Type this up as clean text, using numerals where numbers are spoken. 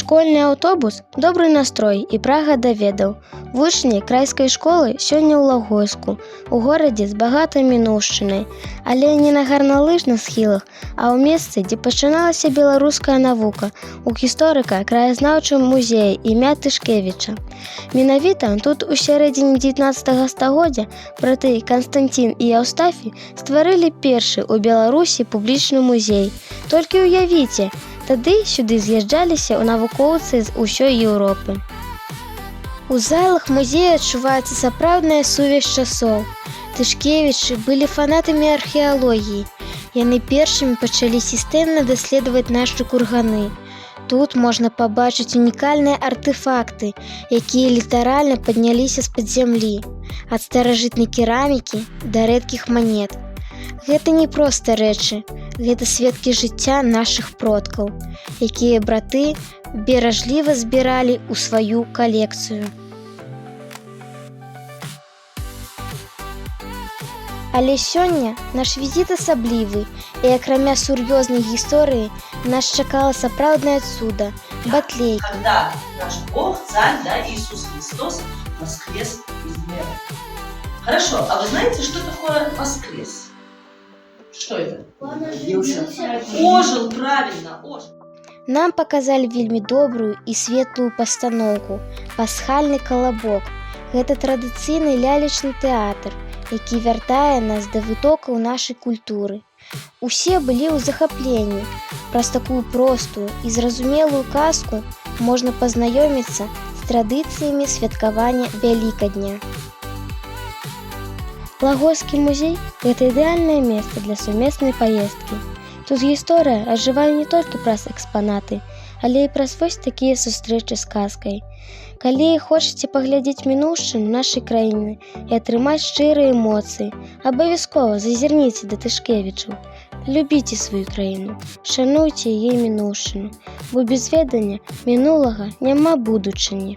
Школьны аўтобус, добры настрой і прага да ведаў. Вучні крайскай школы сёння ў Лагойску, у горадзе з багатай мінуўшчынай, але не на гарналыжных схілах, а ў месцы, дзе пачыналася беларуская навука, у гісторыка краязнаўчым музеі імя Тышкевіча. Менавіта тут у сярэдзіне 19 стагоддзя браты Канстанцін і Яўстафій стварылі першы ў Беларусі публічны музей. Толькі ўявіце, тады сюды з'язджаліся навукоўцы з усёй Еўропы. У залах музея адчуваецца сапраўдная сувязь часоў. Тышкевічы былі фанатамі археалогіі. Яны першымі пачалі сістэмна даследаваць нашы курганы. Тут можна пабачыць унікальныя артэфакты, якія літаральна падняліся з-пад зямлі, ад старажытнай керамікі да рэдкіх манет. Гэта не проста рэчы, гэта сведкі жыцця нашых продкаў, якія браты беражліва збіралі ў сваю калекцыю. Але сёння наш візіт асаблівы, і акрамя сур'ёзнай гісторыі нас чакала сапраўднае цуда – батлейка. Когда наш Бог, Царь, да, Иисус Христос воскрес из мертвых. Хорошо, а вы знаете, что такое воскрес? Что это? Ожил, правильно, ожил. Нам паказалі вельмі добрую і светлую пастаноўку «Пасхальны калабок». Гэта традыцыйны лялечны тэатр, які вяртае нас да вытокаў нашай культуры. Усе былі ў захапленні. Праз такую простую і зразумелую казку можна пазнаёміцца з традыцыямі святкавання Вялікадня. Лагойскі музей – гэта ідэальнае месца для сумеснай паездкі. Тут гісторыя ажывае не толькі праз экспанаты, але і праз вось такія сустрэчы з казкай. Калі хочаце паглядзець мінуўшчыну нашай краіны і атрымаць шчырыя эмоцыі, абавязкова зазірніце да Тышкевічаў. Любіце сваю краіну, шануйце яе мінуўшчыну, бо без ведання мінулага няма будучыні.